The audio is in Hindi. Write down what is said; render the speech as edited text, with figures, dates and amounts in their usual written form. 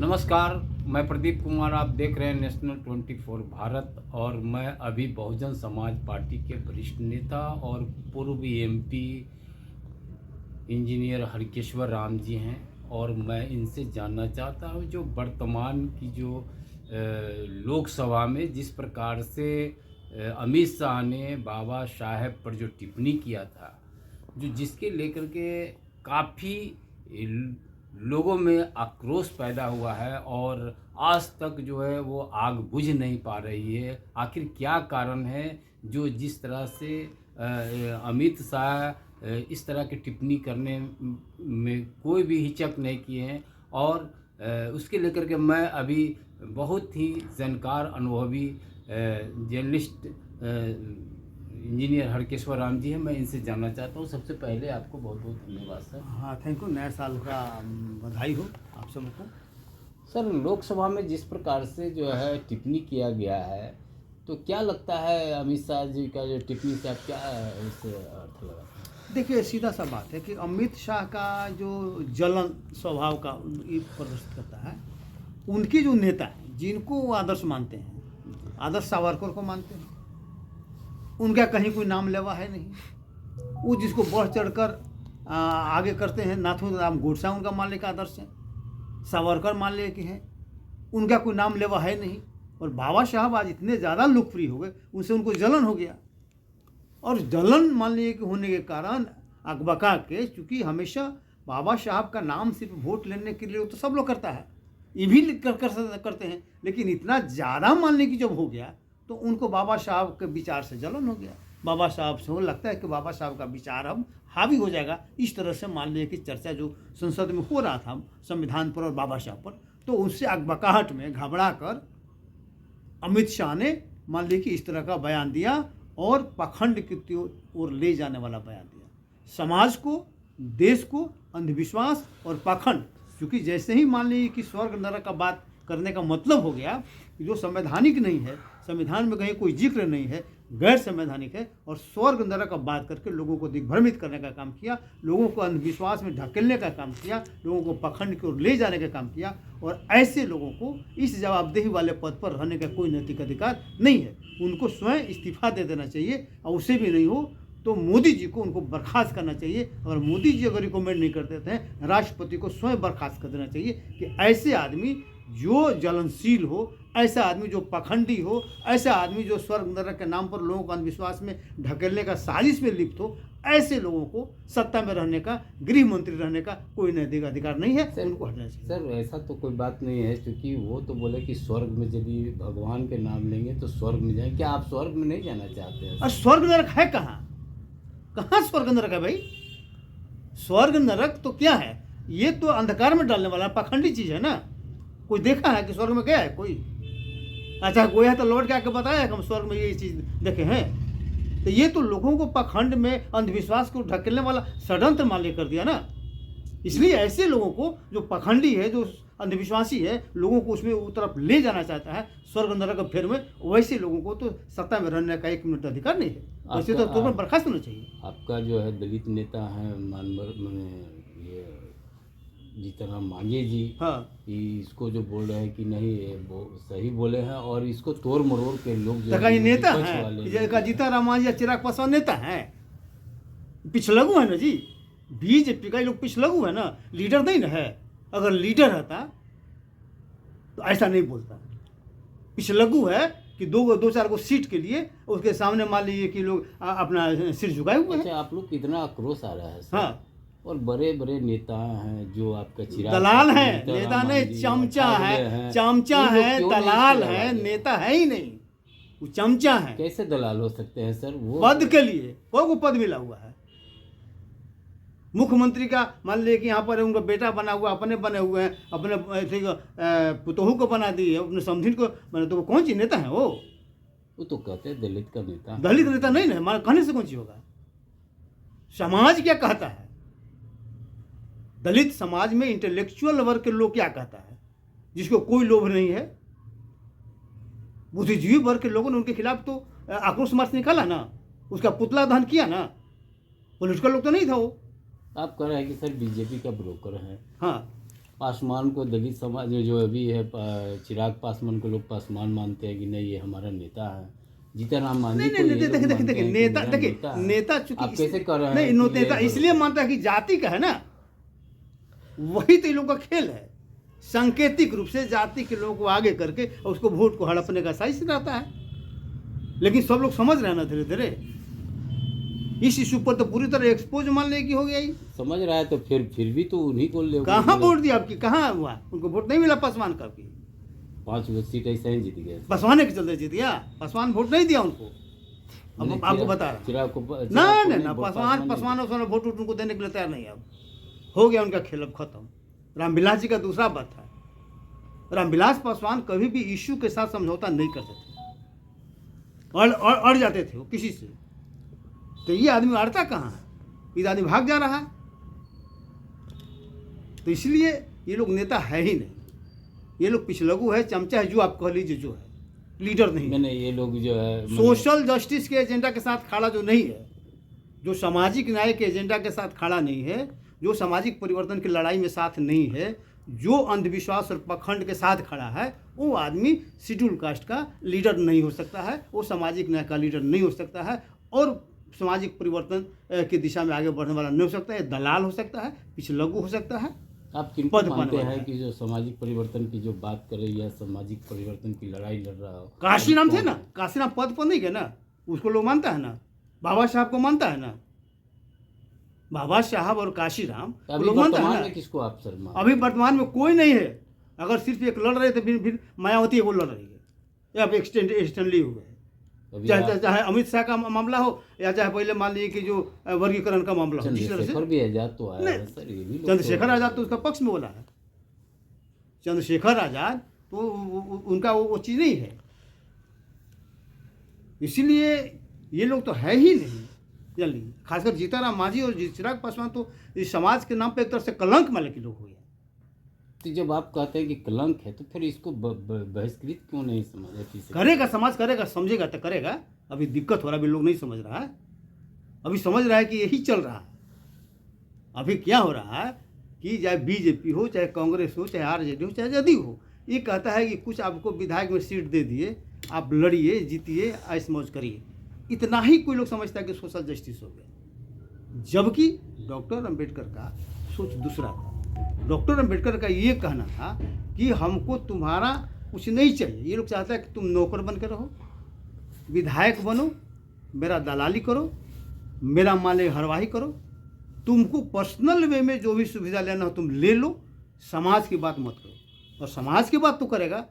नमस्कार, मैं प्रदीप कुमार। आप देख रहे हैं नेशनल 24 भारत और मैं अभी बहुजन समाज पार्टी के वरिष्ठ नेता और पूर्व एमपी इंजीनियर हरकेश्वर राम जी हैं और मैं इनसे जानना चाहता हूं जो वर्तमान की जो लोकसभा में जिस प्रकार से अमित शाह ने बाबा साहेब पर जो टिप्पणी किया था, जो जिसके लेकर के काफ़ी लोगों में आक्रोश पैदा हुआ है और आज तक जो है वो आग बुझ नहीं पा रही है। आखिर क्या कारण है जो जिस तरह से अमित शाह इस तरह की टिप्पणी करने में कोई भी हिचक नहीं किए हैं और उसके लेकर के मैं अभी बहुत ही जानकार अनुभवी जर्नलिस्ट इंजीनियर हरकेश्वर राम जी हैं, मैं इनसे जानना चाहता हूँ। सबसे पहले आपको बहुत बहुत धन्यवाद सर। हाँ, थैंक यू। नए साल का बधाई हो आप सबको। सर, लोकसभा में जिस प्रकार से जो है टिप्पणी किया गया है, तो क्या लगता है अमित शाह जी का जो टिप्पणी से आप क्या इससे अर्थ लगाते हैं? देखिए, सीधा सा बात है कि अमित शाह का जो जलन स्वभाव का ये प्रदर्शित करता है। उनके जो नेता हैं जिनको वो आदर्श मानते हैं, आदर्श सावरकर को मानते हैं, उनका कहीं कोई नाम लेवा है नहीं। वो जिसको बढ़ चढ़कर आगे करते हैं, नाथूराम गोडसे उनका मान ले का आदर्श है, सावरकर मान ले कि हैं, उनका कोई नाम लेवा है नहीं। और बाबा साहब आज इतने ज़्यादा लोकप्रिय हो गए, उनसे उनको जलन हो गया। और जलन मान लीजिए कि होने के कारण अकबका के, चूँकि हमेशा बाबा साहब का नाम सिर्फ वोट लेने के लिए तो सब लोग करता है, ये भी करते हैं, लेकिन इतना ज़्यादा मानने की जब हो गया तो उनको बाबा साहब के विचार से जलन हो गया। बाबा साहब से वो लगता है कि बाबा साहब का विचार अब हावी हो जाएगा। इस तरह से मान लीजिए कि चर्चा जो संसद में हो रहा था संविधान पर और बाबा साहब पर, तो उससे अकबकाहट में घबरा कर अमित शाह ने मान लीजिए कि इस तरह का बयान दिया और पाखंड की ओर ले जाने वाला बयान दिया। समाज को, देश को अंधविश्वास और पाखंड, क्योंकि जैसे ही मान लीजिए कि स्वर्ग नरक का बात करने का मतलब हो गया कि जो संवैधानिक नहीं है, संविधान में कहीं कोई जिक्र नहीं है, गैर संवैधानिक है, और स्वर्ग नरक का बात करके लोगों को दिग्भ्रमित करने का काम किया, लोगों को अंधविश्वास में ढकेलने का काम किया, लोगों को पाखंड की ओर ले जाने का काम किया। और ऐसे लोगों को इस जवाबदेही वाले पद पर रहने का कोई नैतिक अधिकार नहीं है। उनको स्वयं इस्तीफा दे देना चाहिए, और उसे भी नहीं हो तो मोदी जी को उनको बर्खास्त करना चाहिए। अगर मोदी जी अगर रिकमेंड नहीं कर देते हैं, राष्ट्रपति को स्वयं बर्खास्त कर देना चाहिए कि ऐसे आदमी जो जलनशील हो, ऐसा आदमी जो पाखंडी हो, ऐसा आदमी जो स्वर्ग नरक के नाम पर लोगों को अंधविश्वास में ढकेलने का साजिश में लिप्त हो, ऐसे लोगों को सत्ता में रहने का, गृह मंत्री रहने का कोई नैतिक अधिकार नहीं है। सर, उनको हटना चाहिए। सर, ऐसा तो कोई बात नहीं है, क्योंकि वो तो बोले कि स्वर्ग में यदि भगवान के नाम लेंगे तो स्वर्ग में जाएंगे। क्या आप स्वर्ग में नहीं जाना चाहते हैं? और स्वर्ग नरक है कहाँ? कहाँ स्वर्ग नरक है भाई? स्वर्ग नरक तो क्या है? ये तो अंधकार में डालने वाला पाखंडी चीज़ है ना। कोई देखा है कि स्वर्ग में गया है कोई? अच्छा, कोई है तो लौट के आके बताया कि हम स्वर्ग में ये चीज़ देखे हैं। तो ये तो लोगों को पाखंड में, अंधविश्वास को ढकेलने वाला षड्यंत्र मान ले कर दिया ना। इसलिए ऐसे लोगों को, जो पाखंडी है, जो अंधविश्वासी है, लोगों को उसमें उस तरफ ले जाना चाहता है स्वर्ग नरक के फेर में, वैसे लोगों को तो सत्ता में रहने का 1 मिनट अधिकार नहीं है। वैसे तो तुरंत बर्खास्त होना चाहिए। आपका जो है दलित नेता है ये जीतनराम मांझी जी, हाँ, इसको जो बोल रहे हैं कि नहीं ये सही बोले हैं और इसको तोड़ मरोड़ के लोग जो ये नेता विपक्ष है, वाले ये जीतनराम मांझी या चिराग पासवान नेता है, पिछलगू है ना जी। बीजेपी का ये लोग पिछलगू है ना, लीडर नहीं ना है। अगर लीडर रहता तो ऐसा नहीं बोलता। पिछलगू है कि दो चार को सीट के लिए उसके सामने मान लीजिए कि लोग अपना सिर झुकाए हुए हैं। अच्छा, आप लोग कितना आक्रोश आ रहा है सर? हाँ, और बड़े बड़े नेता हैं जो आपका चिराग दलाल है, जीतनराम नेता नहीं, मांझी, चमचा है, इन लोग है, क्यों नहीं दलाल इसके है, अलावा? नेता है ही नहीं, वो चमचा है। कैसे दलाल हो सकते हैं सर? वो पद के लिए वो पद मिला हुआ है। मुख्यमंत्री का मान लीजिए कि यहाँ पर उनका बेटा बना हुआ, अपने बने हुए हैं, अपने पुतोहू को बना दिए, अपने समधिन को बना, तो वो कौन सी नेता है? वो तो कहते हैं दलित का नेता। दलित नेता नहीं ना, मान कहने से कौन सी होगा? समाज क्या कहता है? दलित समाज में इंटेलेक्चुअल वर्ग के लोग क्या कहता है? जिसको कोई लोभ नहीं है, बुद्धिजीवी वर्ग के लोगों ने उनके खिलाफ तो आक्रोश मार्च निकाला ना, उसका पुतला दहन किया ना। पॉलिटिकल लोग तो नहीं था वो। आप कह रहे हैं कि सर बीजेपी का ब्रोकर है। हाँ, पासवान को दलित समाज में जो अभी है चिराग पासवान को लोग पासवान मानते हैं कि नहीं ये हमारा नेता है। जीतनराम मांझी नहीं को नहीं ये नहीं, लोग देखिए देखिए मानते देखिए हैं कि नेता मेरा देखिए नेता है। नेता चूंकि आप कैसे कर रहे हैं नहीं कि नेता ये इसलिए मानता है कि जाति का है ना, वही तो इन लोगों का खेल है। सांकेतिक रूप से जाति के लोगों को आगे करके और उसको वोट को हड़पने का साजिश रहता है। लेकिन सब लोग समझ रहे हैं ना धीरे धीरे। इस इशू पर तो पूरी तरह एक्सपोज मान ले की हो गया ही। समझ रहा है तो फिर भी तो उन्हीं को ले कहाँ वोट दिया आपकी, कहाँ हुआ उनको वोट नहीं मिला पासवान का आपकी। 5 सीट ऐसे ही जीत गए। पासवान के चलते जीत गया, पासवान वोट नहीं दिया उनको। अब आपको बता रहा चिराग को ना पासवान वोट उनको देने के लिए तैयार नहीं है। अब हो गया उनका खेल, अब खत्म। रामविलास जी का दूसरा बात था, रामविलास पासवान कभी भी इशू के साथ समझौता नहीं करते थे, अड़ जाते थे वो किसी से। तो ये आदमी अड़ता कहाँ है, ये आदमी भाग जा रहा है। तो इसलिए ये लोग नेता है ही नहीं, ये लोग पिछलगू है, चमचा है, जो आप कह लीजिए, जो है लीडर नहीं। मैंने ये लोग जो है सोशल जस्टिस के एजेंडा के साथ खड़ा जो नहीं है, जो सामाजिक न्याय के एजेंडा के साथ खड़ा नहीं है, जो सामाजिक परिवर्तन की लड़ाई में साथ नहीं है, जो अंधविश्वास और पाखंड के साथ खड़ा है, वो आदमी शेड्यूल कास्ट का लीडर नहीं हो सकता है, वो सामाजिक न्याय का लीडर नहीं हो सकता है, और सामाजिक परिवर्तन की दिशा में आगे बढ़ने वाला नहीं हो सकता है। दलाल हो सकता है, पिछलगू हो सकता है। आप किनको मानते हैं कि जो सामाजिक परिवर्तन की जो बात करे या सामाजिक परिवर्तन की लड़ाई लड़ रहा हो? काशीराम थे ना, काशीराम पद पर नहीं गए ना, उसको लोग मानता है ना, बाबा साहब को मानता है ना, बाबा साहब और काशीराम लोग मानता है ना। किसको आप सर मान? अभी वर्तमान में कोई नहीं है। अगर सिर्फ एक लड़ रहे थे, फिर मायावती वो लड़ रही है, या अब एक्सटेंडली हो गए। चाहे अमित शाह का मामला हो, या चाहे पहले मान लीजिए कि जो वर्गीकरण का मामला हो। चंद्रशेखर भी आजाद तो आया है सर, ये भी चंद्रशेखर आजाद तो उसका पक्ष में बोला है। चंद्रशेखर आजाद तो उनका वो चीज़ नहीं है। इसीलिए ये लोग तो है ही नहीं जल्दी। खासकर जीतनराम मांझी और चिराग पासवान तो इस समाज के नाम पे एक तरह से कलंक वाले के लोग हो गए। तो जब आप कहते हैं कि कलंक है, तो फिर इसको बहिष्कृत क्यों नहीं समझ? करेगा समाज, करेगा, समझेगा तो करेगा। अभी दिक्कत हो रहा है, अभी लोग नहीं समझ रहा है। अभी समझ रहा है कि यही चल रहा है। अभी क्या हो रहा है कि चाहे बीजेपी हो, चाहे कांग्रेस हो, चाहे आरजेडी हो, चाहे जदयू हो, ये कहता है कि कुछ आपको विधायक में सीट दे दिए, आप लड़िए, जीतिए, ऐश मौज करिए। इतना ही कोई लोग समझता है कि सोशल जस्टिस हो गया, जबकि डॉक्टर अंबेडकर का सोच दूसरा था। डॉक्टर अंबेडकर का ये कहना था कि हमको तुम्हारा कुछ नहीं चाहिए। ये लोग चाहता है कि तुम नौकर बन के रहो, विधायक बनो, मेरा दलाली करो, मेरा माले हरवाही करो, तुमको पर्सनल वे में जो भी सुविधा लेना हो तुम ले लो, समाज की बात मत करो। और समाज की बात तो करेगा